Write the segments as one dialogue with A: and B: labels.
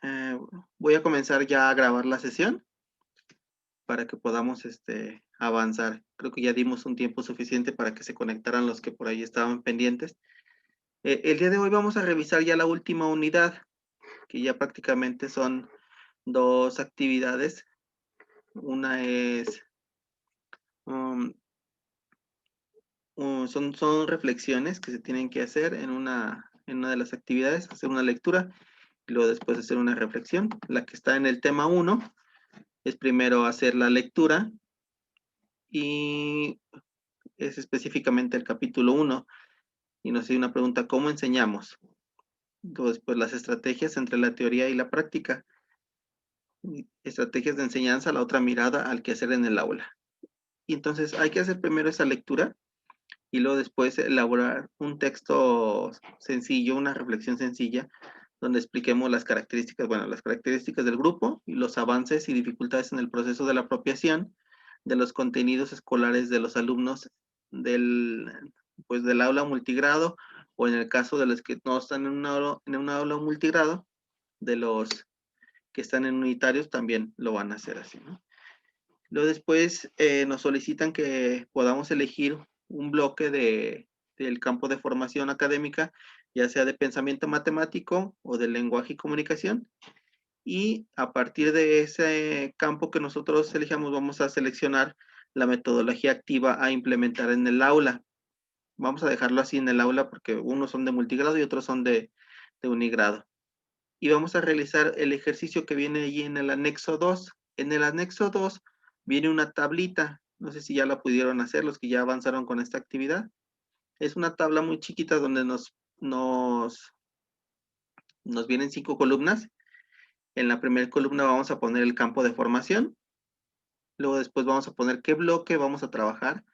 A: Eh, Voy a comenzar ya a grabar la sesión para que podamos avanzar. Creo que ya dimos un tiempo suficiente para que se conectaran los que por ahí estaban pendientes. El día de hoy vamos a revisar ya la última unidad, que ya prácticamente son dos actividades. Una es, um, son reflexiones que se tienen que hacer en una de las actividades, hacer una lectura y luego después hacer una reflexión. La que está en el tema 1 es primero hacer la lectura y es específicamente el capítulo 1 y nos hace una pregunta: ¿cómo enseñamos? Luego después las estrategias entre la teoría y la práctica. Estrategias de enseñanza, la otra mirada al quehacer en el aula. Y entonces hay que hacer primero esa lectura y luego después elaborar un texto sencillo, una reflexión sencilla, donde expliquemos las características del grupo y los avances y dificultades en el proceso de la apropiación de los contenidos escolares de los alumnos del, del aula multigrado, o en el caso de los que no están en una aula multigrado, de los que están en unitarios también lo van a hacer así, ¿no? Luego después nos solicitan que podamos elegir un bloque del campo de formación académica, ya sea de pensamiento matemático o de lenguaje y comunicación. Y a partir de ese campo que nosotros elijamos, vamos a seleccionar la metodología activa a implementar en el aula. Vamos a dejarlo así en el aula porque unos son de multigrado y otros son de unigrado. Y vamos a realizar el ejercicio que viene allí en el anexo 2. En el anexo 2 viene una tablita, no sé si ya la pudieron hacer los que ya avanzaron con esta actividad. Es una tabla muy chiquita donde nos vienen 5 columnas. En la primera columna vamos a poner el campo de formación, luego después vamos a poner qué bloque vamos a trabajar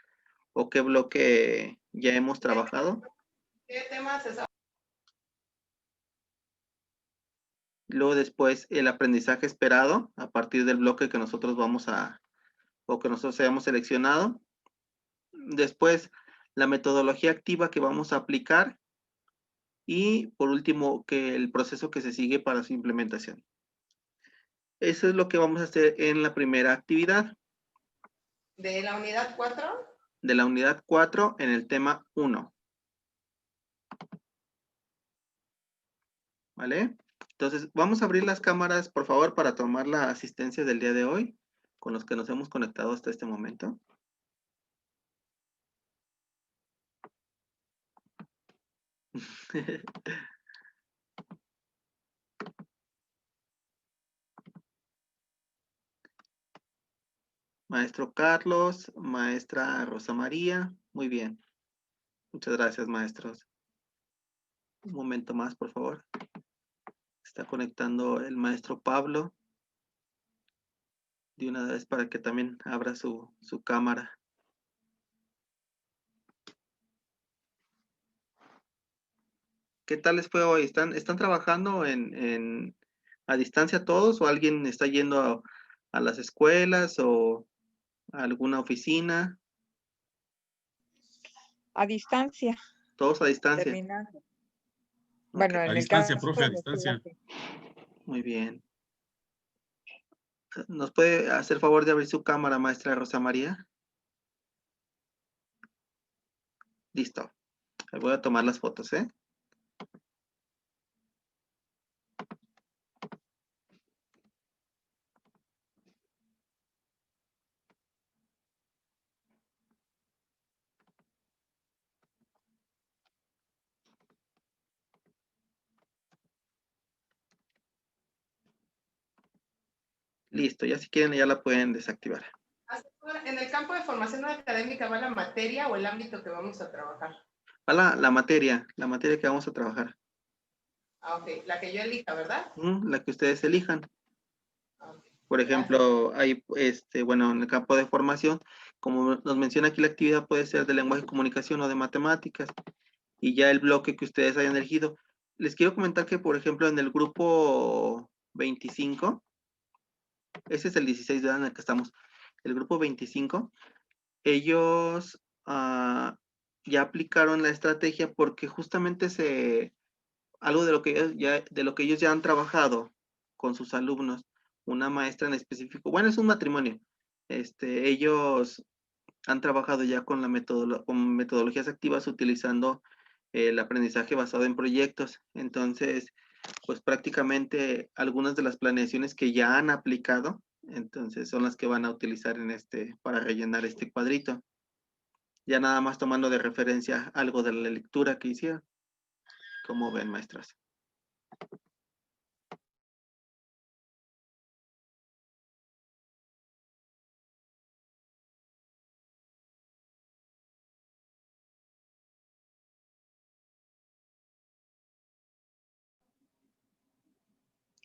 A: o qué bloque ya hemos trabajado.
B: ¿Qué temas es?
A: Luego después el aprendizaje esperado a partir del bloque que nosotros que nosotros hayamos seleccionado. Después la metodología activa que vamos a aplicar y por último que el proceso que se sigue para su implementación. Eso es lo que vamos a hacer en la primera actividad.
B: ¿De la unidad 4?
A: De la unidad 4 en el tema 1. ¿Vale? Entonces, vamos a abrir las cámaras, por favor, para tomar la asistencia del día de hoy, con los que nos hemos conectado hasta este momento. Maestro Carlos, maestra Rosa María, muy bien. Muchas gracias, maestros. Un momento más, por favor. Está conectando el maestro Pablo. De una vez para que también abra su cámara. ¿Qué tal les fue hoy? ¿Están trabajando a distancia todos o alguien está yendo a las escuelas o a alguna oficina?
C: A distancia.
A: Todos a distancia.
C: Terminando.
A: Okay.
C: Bueno,
D: a
C: en
D: distancia,
C: el caso
D: profe, a
C: de mi
D: distancia.
C: escuela, sí.
A: Muy bien. ¿Nos puede hacer favor de abrir su cámara, maestra Rosa María? Listo. Voy a tomar las fotos, ¿eh? Listo, ya si quieren ya la pueden desactivar.
B: En el campo de formación académica va la materia o el ámbito que vamos a trabajar.
A: Va la materia que vamos a trabajar.
B: Ah, ok, la que yo elija, ¿verdad?
A: La que ustedes elijan.
B: Okay.
A: Por ejemplo, hay, bueno, en el campo de formación, como nos menciona aquí, la actividad puede ser de lenguaje y comunicación o de matemáticas, y ya el bloque que ustedes hayan elegido. Les quiero comentar que, por ejemplo, en el grupo 25, ese es el 16 de en el que estamos, el grupo 25, ellos ya aplicaron la estrategia porque justamente algo de lo que ellos ya han trabajado con sus alumnos. Una maestra en específico, bueno, es un matrimonio. Ellos han trabajado ya con con metodologías activas utilizando el aprendizaje basado en proyectos. Entonces, pues prácticamente algunas de las planeaciones que ya han aplicado, entonces son las que van a utilizar para rellenar este cuadrito. Ya nada más tomando de referencia algo de la lectura que hicieron. ¿Cómo ven, maestras?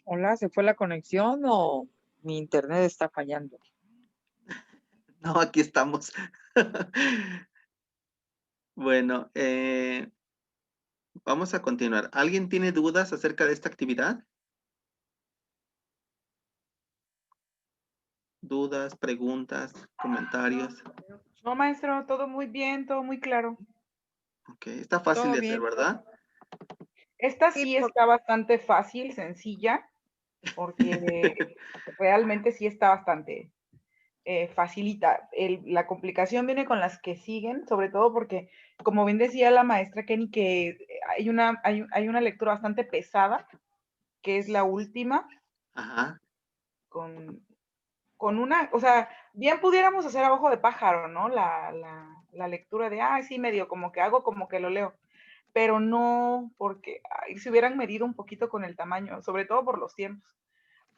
C: Hola, ¿se fue la conexión o mi internet está fallando?
A: No, aquí estamos. Bueno, vamos a continuar. ¿Alguien tiene dudas acerca de esta actividad? ¿Dudas, preguntas, comentarios?
D: No, maestro, todo muy bien, todo muy claro.
A: Ok, está fácil
C: Todo
A: de hacer,
C: bien.
A: ¿verdad?
D: Esta
C: Sí,
D: sí está bastante fácil, sencilla, porque realmente sí está bastante facilita. La complicación viene con las que siguen, sobre todo porque, como bien decía la maestra Kenny, que hay una lectura bastante pesada, que es la última,
A: Ajá,
D: con una, o sea, bien pudiéramos hacer a ojo de pájaro, ¿no? La lectura de, sí, medio como que hago, como que lo leo, pero no porque se hubieran medido un poquito con el tamaño, sobre todo por los tiempos,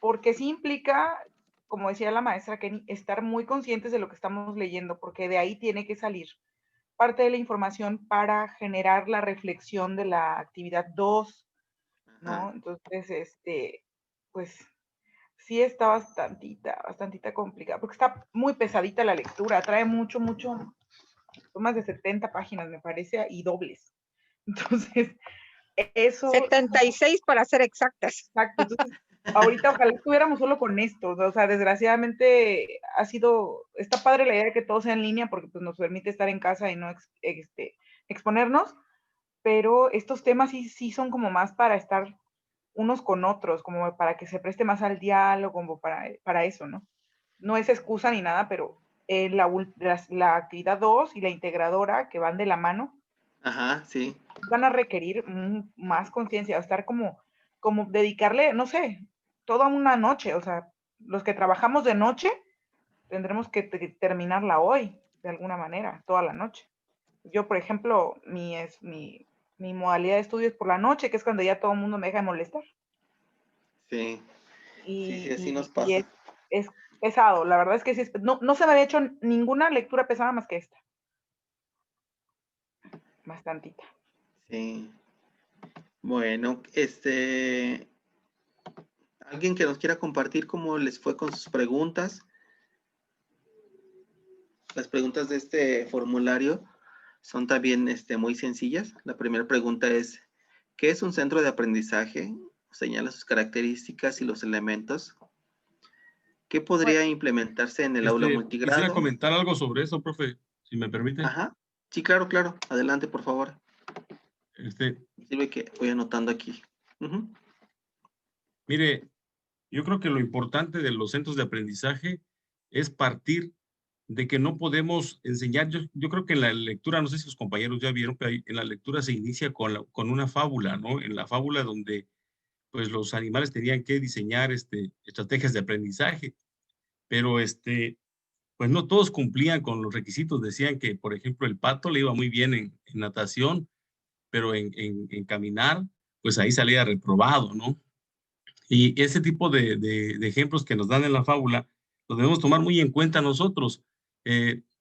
D: porque sí implica, como decía la maestra Kenny, estar muy conscientes de lo que estamos leyendo, porque de ahí tiene que salir parte de la información para generar la reflexión de la actividad 2, ¿no?
A: ajá.
D: Entonces, pues sí está bastantita complicada, porque está muy pesadita la lectura, trae mucho, son más de 70 páginas, me parece, y dobles. Entonces, eso,
C: 76 para ser exactas.
D: exacto. Entonces, ahorita ojalá estuviéramos solo con esto, o sea, desgraciadamente está padre la idea de que todo sea en línea porque pues, nos permite estar en casa y no exponernos, pero estos temas sí son como más para estar unos con otros, como para que se preste más al diálogo, como para eso, ¿no? No es excusa ni nada, pero la actividad 2 y la integradora que van de la mano
A: Ajá, sí.
D: van a requerir más conciencia, estar como dedicarle, no sé, toda una noche, o sea, los que trabajamos de noche tendremos que terminarla hoy, de alguna manera, toda la noche. Yo, por ejemplo, mi modalidad de estudio es por la noche, que es cuando ya todo el mundo me deja de molestar.
A: Sí, sí, así nos
D: Y
A: pasa.
D: es pesado, la verdad es que sí, no se me había hecho ninguna lectura pesada más que esta. Bastantita.
A: Sí. Bueno, ¿alguien que nos quiera compartir cómo les fue con sus preguntas? Las preguntas de este formulario son también muy sencillas. La primera pregunta es, ¿qué es un centro de aprendizaje? Señala sus características y los elementos. ¿Qué podría implementarse en el aula
E: Quisiera
A: multigrado?
E: comentar algo sobre eso, profe, si me permite.
A: Ajá. Sí, claro, claro. Adelante, por favor.
E: Este,
A: Sirve que voy anotando aquí. Ujú.
E: Mire, yo creo que lo importante de los centros de aprendizaje es partir de que no podemos enseñar. Yo creo que en la lectura, no sé si los compañeros ya vieron que en la lectura se inicia con una fábula, ¿no? En la fábula donde pues los animales tenían que diseñar estrategias de aprendizaje, pero pues no todos cumplían con los requisitos. Decían que, por ejemplo, el pato le iba muy bien en natación, pero en caminar, pues ahí salía reprobado, ¿no? Y ese tipo de ejemplos que nos dan en la fábula, los debemos tomar muy en cuenta nosotros.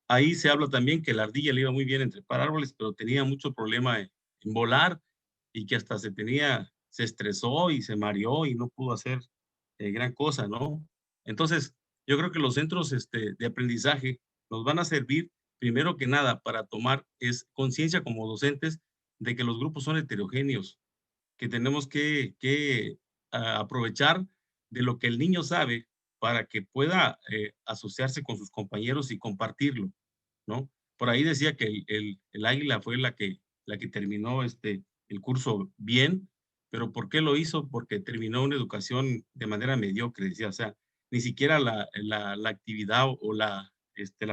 E: Ahí se habla también que la ardilla le iba muy bien en trepar árboles, pero tenía mucho problema en volar y que hasta se estresó y se mareó y no pudo hacer gran cosa, ¿no? Entonces, yo creo que los centros de aprendizaje nos van a servir, primero que nada, para tomar conciencia como docentes de que los grupos son heterogéneos, que tenemos que aprovechar de lo que el niño sabe para que pueda asociarse con sus compañeros y compartirlo, ¿no? Por ahí decía que el águila fue la que terminó el curso bien, ¿Pero por qué lo hizo? Porque terminó una educación de manera mediocre, decía, o sea, ni siquiera la actividad o la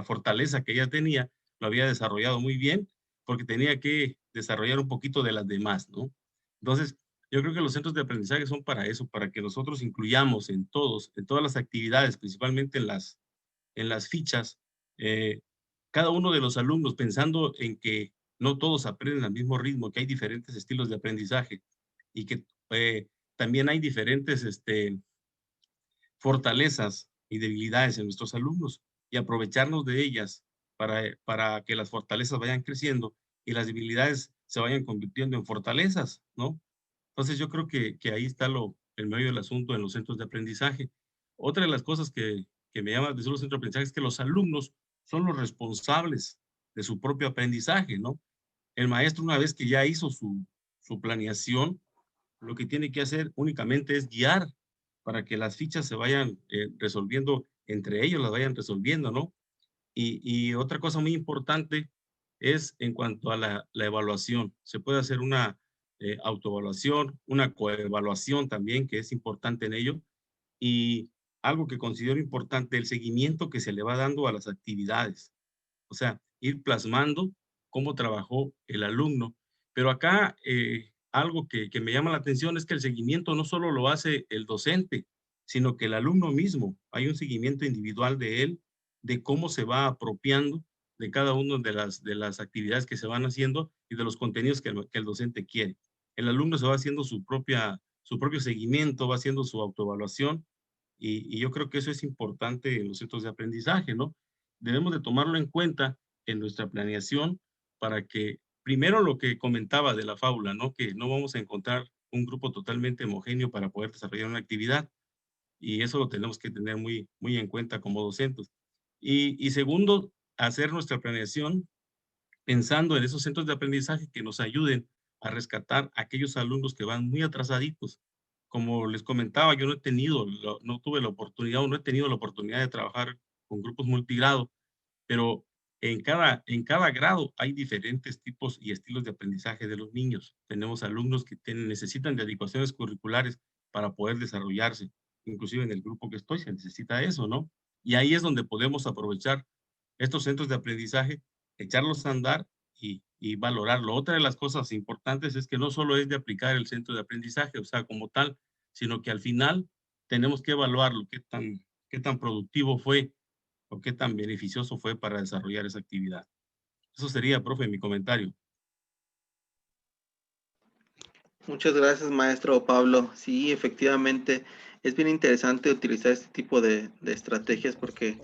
E: fortaleza que ella tenía lo había desarrollado muy bien, porque tenía que desarrollar un poquito de las demás, ¿no? Entonces, yo creo que los centros de aprendizaje son para eso, para que nosotros incluyamos en todas las actividades, principalmente en las fichas, eh, cada uno de los alumnos, pensando en que no todos aprenden al mismo ritmo, que hay diferentes estilos de aprendizaje y que también hay diferentes fortalezas y debilidades en nuestros alumnos, y aprovecharnos de ellas para que las fortalezas vayan creciendo y las debilidades se vayan convirtiendo en fortalezas, ¿no? Entonces yo creo que ahí está el meollo del asunto en los centros de aprendizaje. Otra de las cosas que me llama la atención los centros de aprendizaje es que los alumnos son los responsables de su propio aprendizaje, ¿no? El maestro, una vez que ya hizo su planeación, lo que tiene que hacer únicamente es guiar para que las fichas se vayan resolviendo entre ellos, las vayan resolviendo, ¿no? Y otra cosa muy importante es en cuanto a la evaluación. Se puede hacer una autoevaluación, una coevaluación también, que es importante en ello. Y algo que considero importante, el seguimiento que se le va dando a las actividades. O sea, ir plasmando cómo trabajó el alumno. Pero acá algo que me llama la atención es que el seguimiento no solo lo hace el docente, sino que el alumno mismo. Hay un seguimiento individual de él, de cómo se va apropiando de cada una de las actividades que se van haciendo y de los contenidos que el docente quiere. El alumno se va haciendo su propio seguimiento, va haciendo su autoevaluación y yo creo que eso es importante en los centros de aprendizaje, ¿no? Debemos de tomarlo en cuenta en nuestra planeación para que, primero lo que comentaba de la fábula, ¿no? Que no vamos a encontrar un grupo totalmente homogéneo para poder desarrollar una actividad y eso lo tenemos que tener muy en cuenta como docentes. Y segundo, hacer nuestra planeación pensando en esos centros de aprendizaje que nos ayuden a rescatar a aquellos alumnos que van muy atrasaditos. Como les comentaba, yo no tuve la oportunidad o no he tenido la oportunidad de trabajar con grupos multigrado, pero en cada grado hay diferentes tipos y estilos de aprendizaje de los niños. Tenemos alumnos que necesitan de adecuaciones curriculares para poder desarrollarse. Inclusive en el grupo que estoy se necesita eso, ¿no? Y ahí es donde podemos aprovechar estos centros de aprendizaje, echarlos a andar y valorarlo. Otra de las cosas importantes es que no solo es de aplicar el centro de aprendizaje, o sea, como tal, sino que al final tenemos que evaluarlo, qué tan productivo fue o qué tan beneficioso fue para desarrollar esa actividad. Eso sería, profe, mi comentario.
A: Muchas gracias, maestro Pablo. Sí, efectivamente, es bien interesante utilizar este tipo de estrategias porque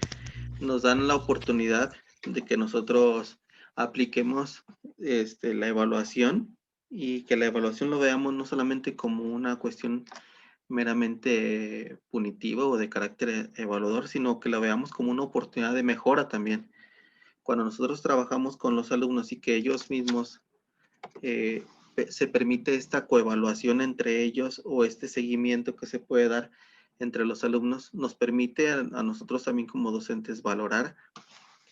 A: nos dan la oportunidad de que nosotros apliquemos la evaluación y que la evaluación lo veamos no solamente como una cuestión meramente punitiva o de carácter evaluador, sino que la veamos como una oportunidad de mejora también. Cuando nosotros trabajamos con los alumnos y que ellos mismos se permite esta coevaluación entre ellos o este seguimiento que se puede dar entre los alumnos, nos permite a nosotros también como docentes valorar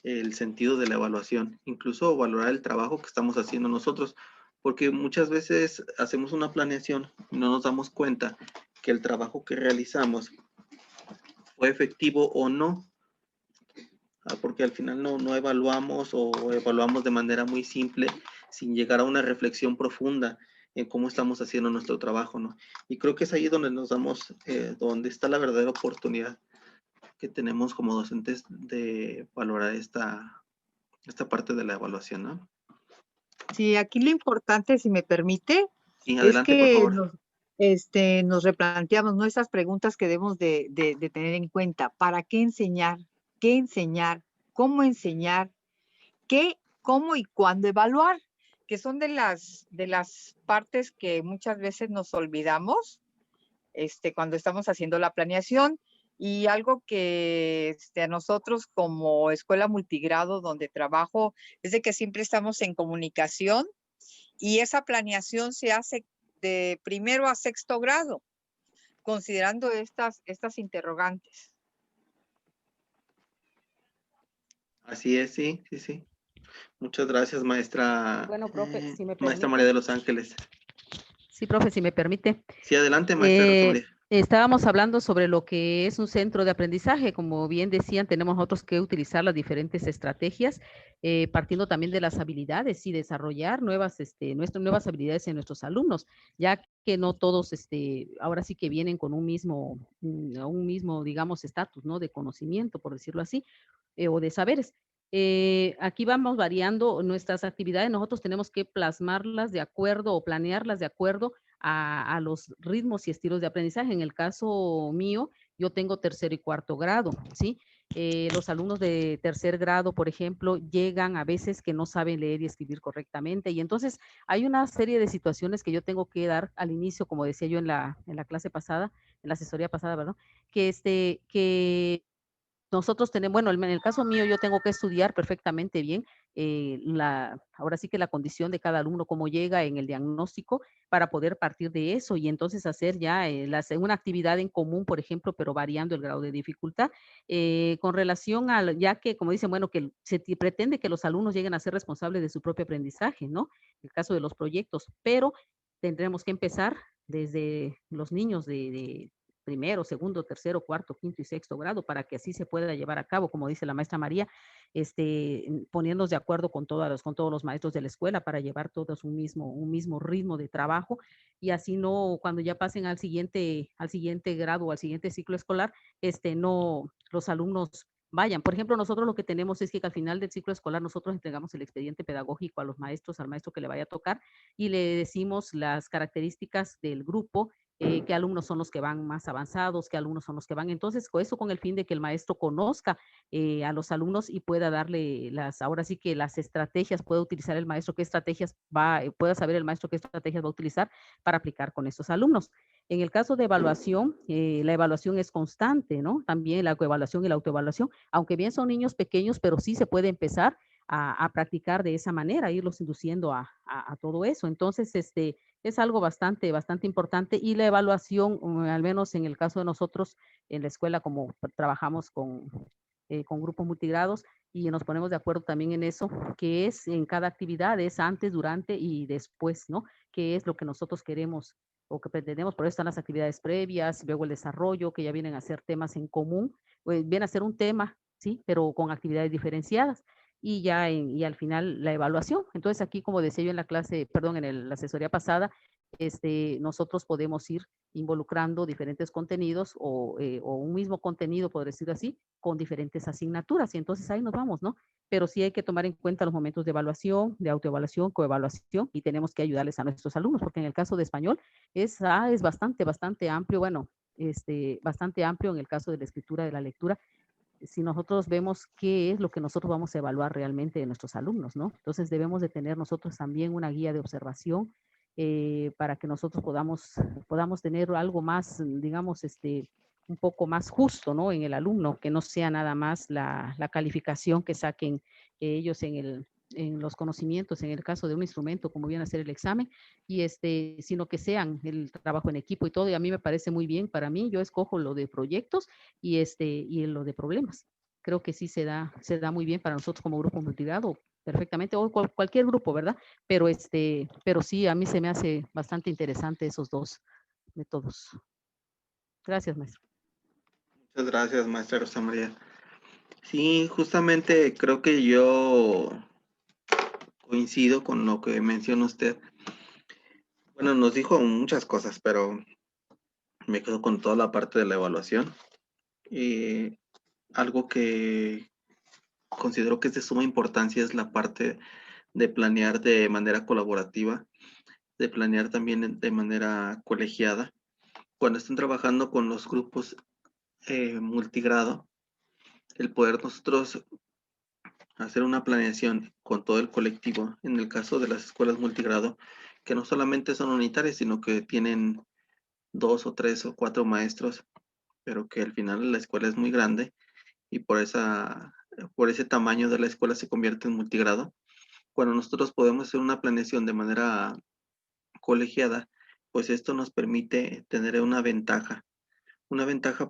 A: el sentido de la evaluación, incluso valorar el trabajo que estamos haciendo nosotros, porque muchas veces hacemos una planeación y no nos damos cuenta que el trabajo que realizamos fue efectivo o no, porque al final no evaluamos o evaluamos de manera muy simple sin llegar a una reflexión profunda en cómo estamos haciendo nuestro trabajo, ¿no? Y creo que es ahí donde nos damos, donde está la verdadera oportunidad que tenemos como docentes de valorar esta parte de la evaluación, ¿no?
C: Sí, aquí lo importante, si me permite,
A: Sí,
C: es
A: adelante, por
C: que
A: favor.
C: nos replanteamos, ¿no? Esas preguntas que debemos de tener en cuenta. ¿Para qué enseñar? ¿Qué enseñar? ¿Cómo enseñar? ¿Qué, cómo y cuándo evaluar? Que son de las partes que muchas veces nos olvidamos cuando estamos haciendo la planeación. Y algo que a nosotros como escuela multigrado donde trabajo es de que siempre estamos en comunicación y esa planeación se hace de primero a sexto grado, considerando estas interrogantes.
A: Así es, sí, sí, sí. Muchas gracias, maestra,
F: Bueno, profe, si me
A: maestra María de
F: permite,
A: los Ángeles.
F: Sí, profe, si me permite.
A: Sí, adelante, maestra Rosa María.
F: Estábamos hablando sobre lo que es un centro de aprendizaje. Como bien decían, tenemos nosotros que utilizar las diferentes estrategias, partiendo también de las habilidades y desarrollar nuevas habilidades en nuestros alumnos, ya que no todos ahora sí que vienen con un mismo, digamos, estatus, ¿no? De conocimiento, por decirlo así, o de saberes. Aquí vamos variando nuestras actividades. Nosotros tenemos que plasmarlas de acuerdo o planearlas de acuerdo a los ritmos y estilos de aprendizaje. En el caso mío, yo tengo tercero y cuarto grado, ¿sí? Los alumnos de tercer grado, por ejemplo, llegan a veces que no saben leer y escribir correctamente, y entonces hay una serie de situaciones que yo tengo que dar al inicio, como decía yo en la clase pasada, en la asesoría pasada, ¿verdad? Que nosotros tenemos, bueno, en el caso mío, yo tengo que estudiar perfectamente bien ahora sí que la condición de cada alumno, cómo llega en el diagnóstico, para poder partir de eso y entonces hacer ya una actividad en común, por ejemplo, pero variando el grado de dificultad. Con relación ya que, como dicen, bueno, que se pretende que los alumnos lleguen a ser responsables de su propio aprendizaje, ¿no? En el caso de los proyectos, pero tendremos que empezar desde los niños de primero, segundo, tercero, cuarto, quinto y sexto grado, para que así se pueda llevar a cabo, como dice la maestra María, poniéndonos de acuerdo con todos los maestros de la escuela para llevar todos un mismo ritmo de trabajo, y así no, cuando ya pasen al siguiente grado o al siguiente ciclo escolar, no, los alumnos vayan. Por ejemplo, nosotros lo que tenemos es que al final del ciclo escolar nosotros entregamos el expediente pedagógico a los maestros, al maestro que le vaya a tocar, y le decimos las características del grupo, qué alumnos son los que van más avanzados, qué alumnos son los que van. Entonces, eso con el fin de que el maestro conozca a los alumnos y pueda darle ahora sí que las estrategias, pueda utilizar el maestro qué estrategias pueda saber el maestro qué estrategias va a utilizar para aplicar con estos alumnos. En el caso de evaluación, la evaluación es constante, ¿no? También la coevaluación y la autoevaluación, aunque bien son niños pequeños, pero sí se puede empezar a practicar de esa manera, irlos induciendo a todo eso. Entonces, es algo bastante importante, y la evaluación, al menos en el caso de nosotros en la escuela, como trabajamos con grupos multigrados y nos ponemos de acuerdo también en eso, que es en cada actividad, es antes, durante y después, ¿no? ¿Qué es lo que nosotros queremos o que pretendemos? Por eso están las actividades previas, luego el desarrollo, que ya vienen a ser temas en común, viene a ser un tema, ¿sí? Pero con actividades diferenciadas. Y al final la evaluación. Entonces aquí, como decía yo en la clase, perdón, en la asesoría pasada, nosotros podemos ir involucrando diferentes contenidos o un mismo contenido, por decirlo así, con diferentes asignaturas, y entonces ahí nos vamos, ¿no? Pero sí hay que tomar en cuenta los momentos de evaluación, de autoevaluación, coevaluación, y tenemos que ayudarles a nuestros alumnos, porque en el caso de español es bastante amplio, bueno, bastante amplio en el caso de la escritura, de la lectura, si nosotros vemos qué es lo que nosotros vamos a evaluar realmente de nuestros alumnos, ¿no? Entonces debemos de tener nosotros también una guía de observación para que nosotros podamos tener algo más, digamos, un poco más justo, ¿no? En el alumno, que no sea nada más la calificación que saquen ellos en los conocimientos, en el caso de un instrumento, como viene a ser el examen, y sino que sean el trabajo en equipo y todo. Y a mí me parece muy bien. Para mí, yo escojo lo de proyectos y lo de problemas. Creo que sí se da muy bien para nosotros como grupo multigrado, perfectamente, o cualquier grupo, ¿verdad? Pero sí, a mí se me hace bastante interesante esos dos métodos. Gracias, maestro.
A: Muchas gracias, maestra Rosa María. Sí, justamente creo que yo coincido con lo que menciona usted. Bueno, nos dijo muchas cosas, pero me quedo con toda la parte de la evaluación. Algo que considero que es de suma importancia es la parte de planear de manera colaborativa, de planear también de manera colegiada. Cuando estén trabajando con los grupos multigrado, el poder nosotros hacer una planeación con todo el colectivo, en el caso de las escuelas multigrado, que no solamente son unitarias, sino que tienen 2 o 3 o 4 maestros, pero que al final la escuela es muy grande y por ese tamaño de la escuela se convierte en multigrado. Cuando nosotros podemos hacer una planeación de manera colegiada, pues esto nos permite tener una ventaja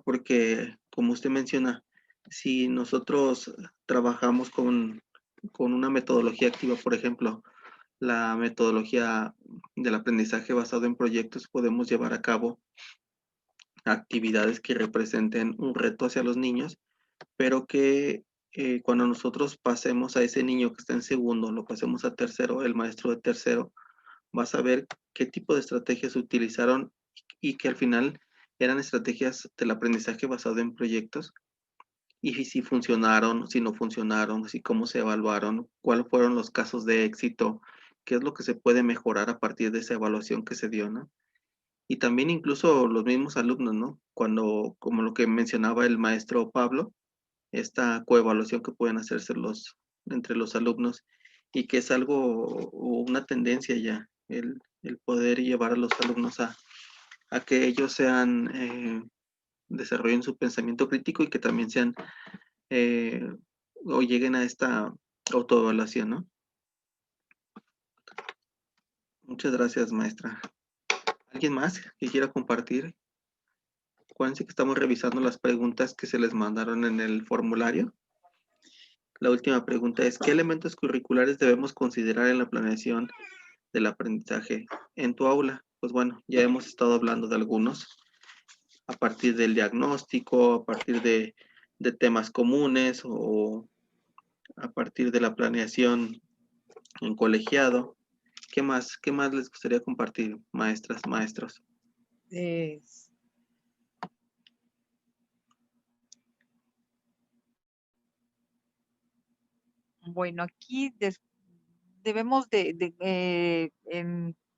A: porque, como usted menciona, si nosotros trabajamos con una metodología activa, por ejemplo, la metodología del aprendizaje basado en proyectos, podemos llevar a cabo actividades que representen un reto hacia los niños, pero que cuando nosotros pasemos a ese niño que está en segundo, lo pasemos a tercero, el maestro de tercero va a saber qué tipo de estrategias utilizaron y que al final eran estrategias del aprendizaje basado en proyectos y si funcionaron, si no funcionaron, si cómo se evaluaron, cuáles fueron los casos de éxito, qué es lo que se puede mejorar a partir de esa evaluación que se dio, ¿no? Y también incluso los mismos alumnos, ¿no? Cuando, como lo que mencionaba el maestro Pablo, esta coevaluación que pueden hacerse entre los alumnos y que es algo o una tendencia ya, el poder llevar a los alumnos a que ellos desarrollen su pensamiento crítico y que también sean eh, o lleguen a esta autoevaluación, ¿no? Muchas gracias, maestra. ¿Alguien más que quiera compartir? Acuérdense que estamos revisando las preguntas que se les mandaron en el formulario. La última pregunta es, ¿qué elementos curriculares debemos considerar en la planeación del aprendizaje en tu aula? Pues bueno, ya hemos estado hablando de algunos, a partir del diagnóstico, a partir de temas comunes o a partir de la planeación en colegiado. ¿Qué más les gustaría compartir, maestras, maestros?
C: Bueno, aquí debemos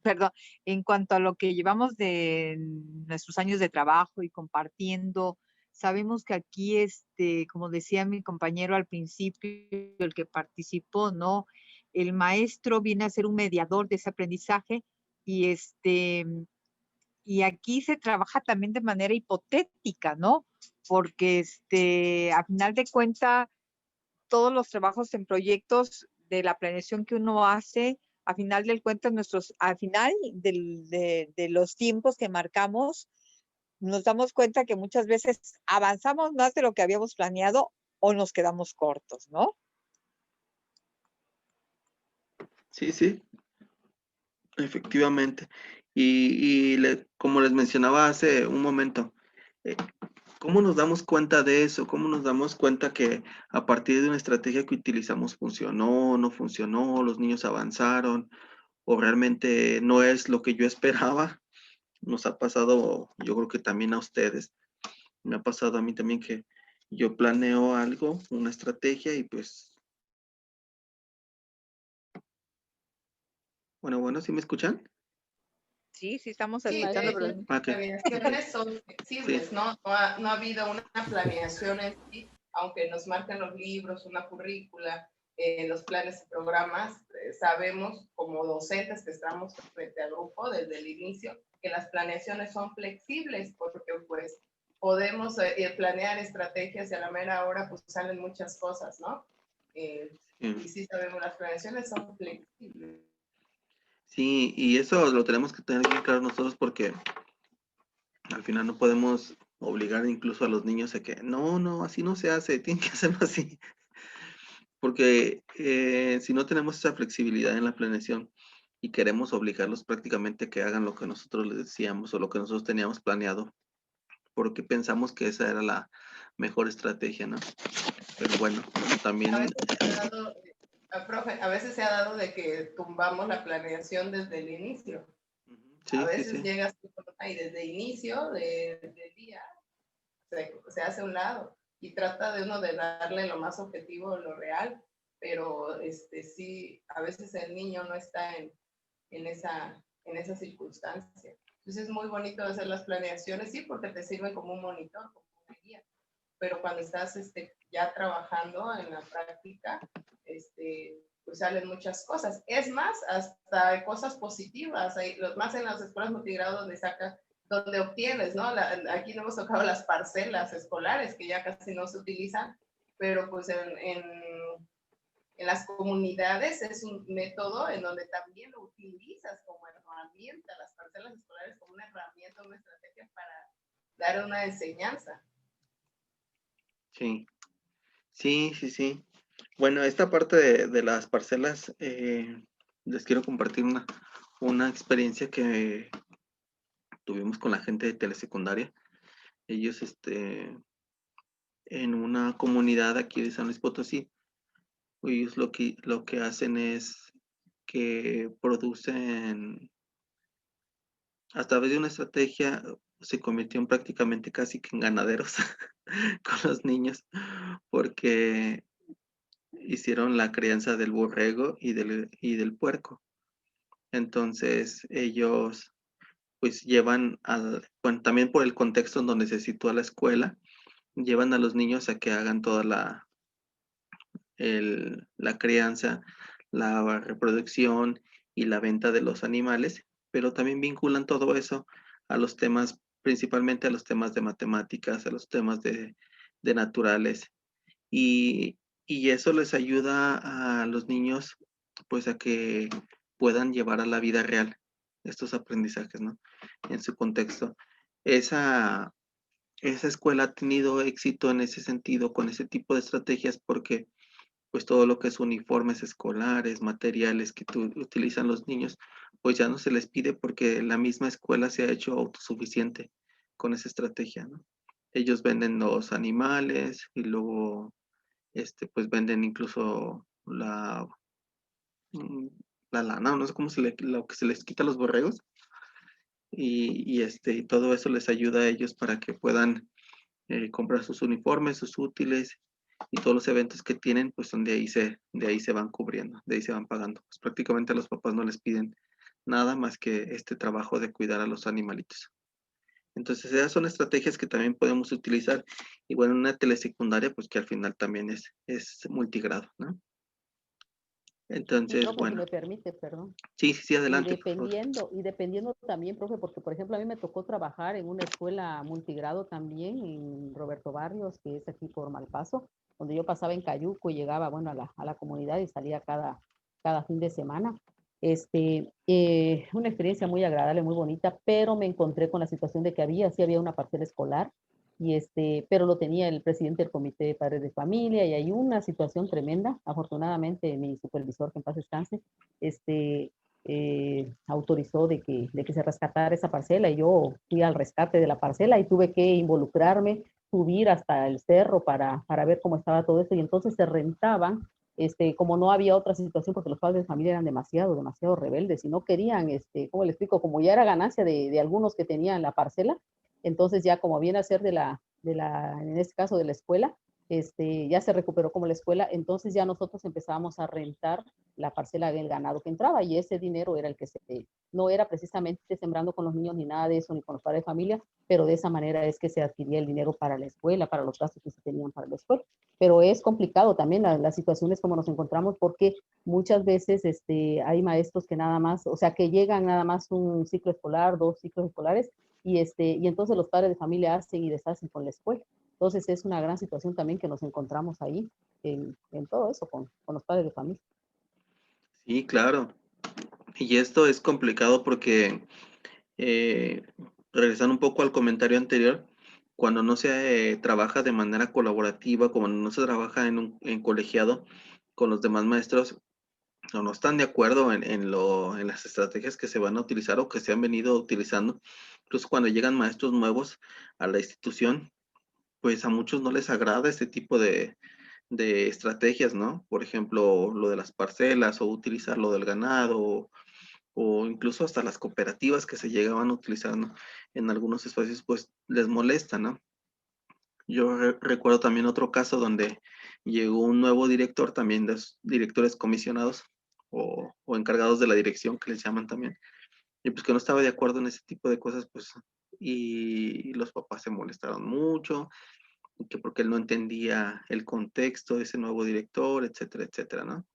C: perdón, en cuanto a lo que llevamos de nuestros años de trabajo y compartiendo, sabemos que aquí, como decía mi compañero al principio, el que participó, ¿no? El maestro viene a ser un mediador de ese aprendizaje y y aquí se trabaja también de manera hipotética, ¿no? Porque a final de cuentas, todos los trabajos en proyectos de la planeación que uno hace, a final del cuento, al final de los tiempos que marcamos, nos damos cuenta que muchas veces avanzamos más de lo que habíamos planeado o nos quedamos cortos, ¿no?
A: Sí, sí, efectivamente. Y como les mencionaba hace un momento, eh, ¿cómo nos damos cuenta de eso? ¿Cómo nos damos cuenta que a partir de una estrategia que utilizamos funcionó, no funcionó, los niños avanzaron o realmente no es lo que yo esperaba? Nos ha pasado, yo creo que también a ustedes. Me ha pasado a mí también que yo planeo algo, una estrategia y pues, bueno, ¿sí me escuchan?
C: Sí, sí, estamos
B: Sí,
C: escuchando, pero
B: las
A: Ok,
B: planeaciones son
A: sí,
B: flexibles, ¿no? No ha habido una planeación en sí, aunque nos marquen los libros, una currícula, los planes y programas, sabemos como docentes que estamos frente al grupo desde el inicio que las planeaciones son flexibles porque pues podemos planear estrategias y a la mera hora pues salen muchas cosas, ¿no? Y sí sabemos, las planeaciones son flexibles.
A: sí, y eso lo tenemos que tener bien claro nosotros porque al final no podemos obligar incluso a los niños a que no, así no se hace, tienen que hacerlo así. Porque si no tenemos esa flexibilidad en la planeación y queremos obligarlos prácticamente a que hagan lo que nosotros les decíamos o lo que nosotros teníamos planeado, porque pensamos que esa era la mejor estrategia, ¿no? Pero bueno, también...
B: A veces se ha dado, profe, a veces se ha dado de que tumbamos la planeación desde el inicio. A
A: Sí, sí,
B: veces
A: sí.
B: llegas y desde inicio del día se hace a un lado y trata de uno de darle lo más objetivo, lo real, pero sí, a veces el niño no está en esa circunstancia. Entonces es muy bonito hacer las planeaciones, sí, porque te sirven como un monitor, como una guía, pero cuando estás ya trabajando en la práctica, pues salen muchas cosas. Es más, hasta cosas positivas, más en las escuelas multigrado donde obtienes, ¿no? Aquí no hemos tocado las parcelas escolares, que ya casi no se utilizan, pero pues en las comunidades es un método en donde también lo utilizas como herramienta, las parcelas escolares como una herramienta, una estrategia para dar una enseñanza.
A: Sí, sí, sí, sí. Bueno, esta parte de las parcelas les quiero compartir una experiencia que tuvimos con la gente de telesecundaria. Ellos, en una comunidad aquí de San Luis Potosí, ellos lo que hacen es que producen, a través de una estrategia, se convirtieron prácticamente casi que en ganaderos con los niños, porque hicieron la crianza del borrego y del puerco. Entonces ellos pues llevan bueno, también por el contexto en donde se sitúa la escuela, llevan a los niños a que hagan toda la crianza, la reproducción y la venta de los animales, pero también vinculan todo eso a los temas, principalmente a los temas de matemáticas, a los temas de naturales. Y, y eso les ayuda a los niños, pues, a que puedan llevar a la vida real estos aprendizajes, ¿no? En su contexto. Esa, esa escuela ha tenido éxito en ese sentido, con ese tipo de estrategias, porque pues todo lo que es uniformes escolares, materiales que utilizan los niños, pues ya no se les pide porque la misma escuela se ha hecho autosuficiente con esa estrategia, ¿no? Ellos venden los animales y luego, pues venden incluso mm, la lana, no sé cómo lo que se les quita a los borregos, y todo eso les ayuda a ellos para que puedan comprar sus uniformes, sus útiles y todos los eventos que tienen, pues son de ahí se van cubriendo, de ahí se van pagando. Pues prácticamente a los papás no les piden nada más que este trabajo de cuidar a los animalitos. Entonces, esas son estrategias que también podemos utilizar. Y bueno, una telesecundaria, pues que al final también es multigrado, ¿no?
F: Sí,
A: Entonces,
F: profe, si
A: bueno,
F: me permite, perdón.
A: sí,
F: Y
A: adelante, por favor.
F: dependiendo también, profe, porque por ejemplo a mí me tocó trabajar en una escuela multigrado también en Roberto Barrios, que es aquí por Malpaso, donde yo pasaba en Cayuco y llegaba, bueno, a la comunidad y salía cada fin de semana. Una experiencia muy agradable, muy bonita, pero me encontré con la situación de que sí había una parcela escolar, pero lo tenía el presidente del comité de padres de familia y hay una situación tremenda. Afortunadamente mi supervisor, que en paz descanse, autorizó de que se rescatara esa parcela y yo fui al rescate de la parcela y tuve que involucrarme, subir hasta el cerro para ver cómo estaba todo esto y entonces se rentaban, como no había otra situación porque los padres de familia eran demasiado rebeldes y no querían, ¿cómo le explico? Como ya era ganancia de algunos que tenían la parcela, entonces ya como viene a ser en este caso de la escuela, ya se recuperó como la escuela, entonces ya nosotros empezábamos a rentar la parcela del ganado que entraba y ese dinero era el que no era precisamente sembrando con los niños ni nada de eso, ni con los padres de familia, pero de esa manera es que se adquiría el dinero para la escuela, para los gastos que se tenían para la escuela. Pero es complicado también las situaciones como nos encontramos porque muchas veces hay maestros que nada más, o sea, que llegan nada más un ciclo escolar, 2 ciclos escolares, y entonces los padres de familia hacen y deshacen con la escuela. Entonces es una gran situación también que nos encontramos ahí en todo eso con los padres de familia.
A: Sí, claro. Y esto es complicado porque, eh, regresando un poco al comentario anterior, cuando no se trabaja de manera colaborativa, cuando no se trabaja en colegiado con los demás maestros, o no están de acuerdo en las estrategias que se van a utilizar o que se han venido utilizando, incluso cuando llegan maestros nuevos a la institución, pues a muchos no les agrada este tipo de estrategias, ¿no? Por ejemplo, lo de las parcelas o utilizar lo del ganado o incluso hasta las cooperativas que se llegaban a utilizar, ¿no? En algunos espacios, pues les molesta, ¿no? Yo recuerdo también otro caso donde llegó un nuevo director, también de directores comisionados o encargados de la dirección, que les llaman también, y pues que no estaba de acuerdo en ese tipo de cosas, pues, y los papás se molestaron mucho, que porque él no entendía el contexto de ese nuevo director, etcétera, etcétera, ¿no?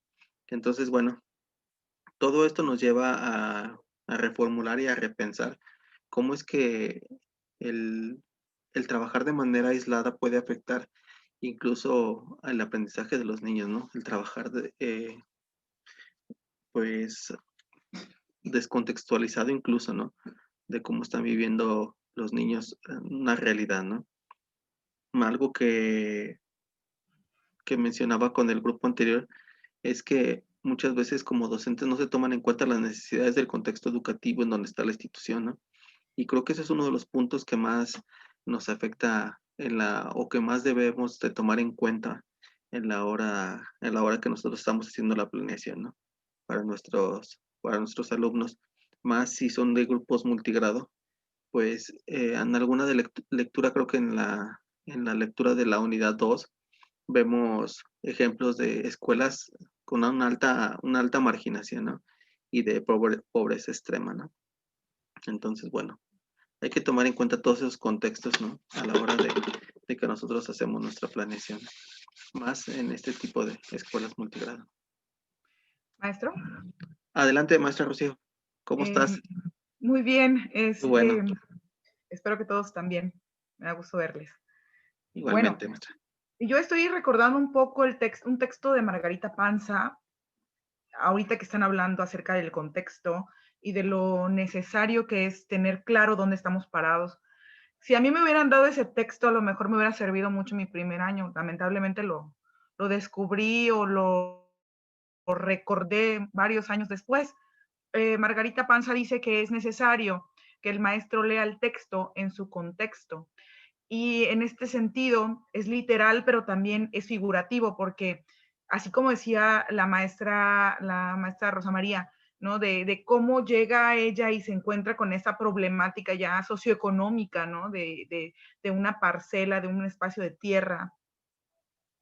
A: Entonces, bueno, todo esto nos lleva a reformular y a repensar cómo es que el, el trabajar de manera aislada puede afectar incluso el aprendizaje de los niños, ¿no? El trabajar pues descontextualizado incluso, ¿no? De cómo están viviendo los niños una realidad, ¿no? Algo que mencionaba con el grupo anterior es que muchas veces como docentes no se toman en cuenta las necesidades del contexto educativo en donde está la institución, ¿no? Y creo que ese es uno de los puntos que más nos afecta o que más debemos de tomar en cuenta en la hora que nosotros estamos haciendo la planeación, ¿no? Para nuestros alumnos, más si son de grupos multigrado, pues en alguna de lectura, creo que en la lectura de la unidad 2, vemos ejemplos de escuelas con una alta marginación, ¿no? Y de pobreza extrema, ¿no? Entonces, bueno, hay que tomar en cuenta todos esos contextos, ¿no? A la hora de que nosotros hacemos nuestra planeación, más en este tipo de escuelas multigrado.
D: Maestro.
A: Adelante, maestra Rocío. ¿Cómo estás?
D: Muy bien.
A: Bueno,
D: Espero que todos también. Me da gusto verles.
A: igualmente,
D: Bueno,
A: maestra.
D: yo estoy recordando un poco un texto de Margarita Panza, ahorita que están hablando acerca del contexto y de lo necesario que es tener claro dónde estamos parados. Si a mí me hubieran dado ese texto, a lo mejor me hubiera servido mucho mi primer año. Lamentablemente lo descubrí o lo recordé varios años después. Margarita Panza dice que es necesario que el maestro lea el texto en su contexto. Y en este sentido es literal, pero también es figurativo, porque así como decía la maestra Rosa María, ¿no? De cómo llega ella y se encuentra con esta problemática ya socioeconómica, ¿no? De una parcela, de un espacio de tierra,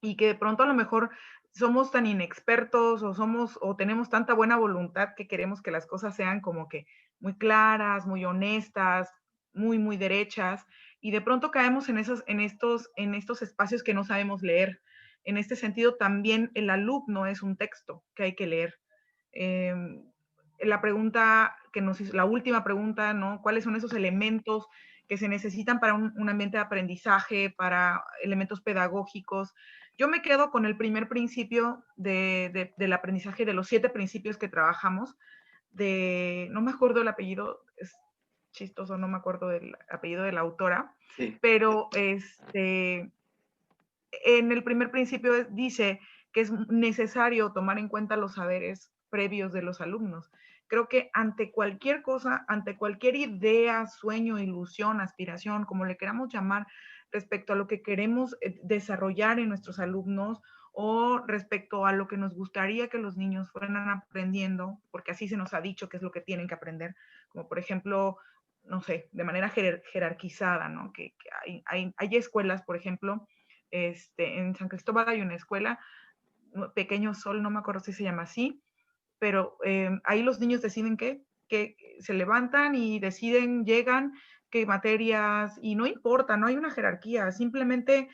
D: y que de pronto a lo mejor somos tan inexpertos o tenemos tanta buena voluntad que queremos que las cosas sean como que muy claras, muy honestas, muy derechas, y de pronto caemos en estos espacios que no sabemos leer. En este sentido, también el alumno es un texto que hay que leer. La pregunta que nos hizo, la última pregunta, ¿no? ¿Cuáles son esos elementos que se necesitan para un ambiente de aprendizaje, para elementos pedagógicos? Yo me quedo con el primer principio del aprendizaje, de los 7 principios que trabajamos, no me acuerdo el apellido, es chistoso, no me acuerdo del apellido de la autora,
A: Sí.
D: pero en el primer principio dice que es necesario tomar en cuenta los saberes previos de los alumnos. Creo que ante cualquier cosa, ante cualquier idea, sueño, ilusión, aspiración, como le queramos llamar, respecto a lo que queremos desarrollar en nuestros alumnos o respecto a lo que nos gustaría que los niños fueran aprendiendo, porque así se nos ha dicho que es lo que tienen que aprender, como por ejemplo, no sé, de manera jerarquizada, ¿no? Que hay escuelas, por ejemplo, en San Cristóbal hay una escuela, Pequeño Sol, no me acuerdo si se llama así, pero ahí los niños deciden que se levantan y deciden, llegan, qué materias, y no importa, no hay una jerarquía, simplemente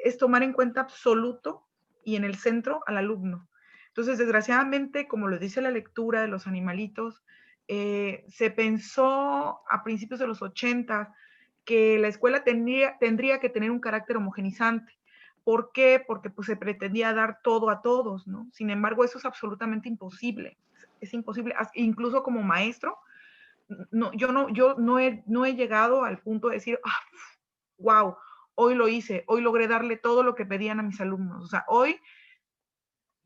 D: es tomar en cuenta absoluto y en el centro al alumno. Entonces, desgraciadamente, como lo dice la lectura de los animalitos, se pensó a principios de los 80 que la escuela tendría que tener un carácter homogenizante. ¿Por qué? Porque pues, se pretendía dar todo a todos, ¿no? Sin embargo, eso es absolutamente imposible. Es imposible. Incluso como maestro, yo no he llegado al punto de decir, wow, hoy lo hice, hoy logré darle todo lo que pedían a mis alumnos. O sea, hoy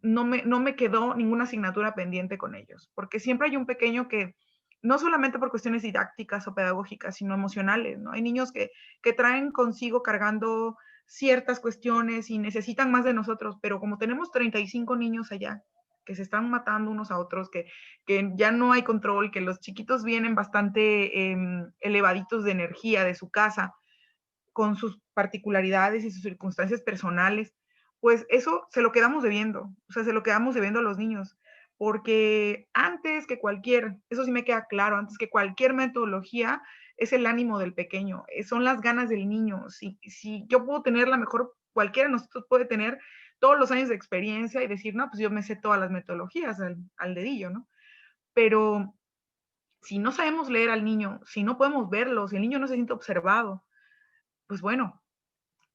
D: no me quedó ninguna asignatura pendiente con ellos, porque siempre hay un pequeño que, no solamente por cuestiones didácticas o pedagógicas, sino emocionales, ¿no? Hay niños que traen consigo cargando ciertas cuestiones y necesitan más de nosotros, pero como tenemos 35 niños allá, que se están matando unos a otros, que ya no hay control, que los chiquitos vienen bastante elevaditos de energía de su casa, con sus particularidades y sus circunstancias personales, pues eso se lo quedamos debiendo, o sea, se lo quedamos debiendo a los niños, porque antes que eso sí me queda claro, antes que cualquier metodología, es el ánimo del pequeño, son las ganas del niño. Si yo puedo tener la mejor, cualquiera de nosotros puede tener todos los años de experiencia y decir, no, pues yo me sé todas las metodologías al dedillo, ¿no? Pero si no sabemos leer al niño, si no podemos verlo, si el niño no se siente observado, pues bueno,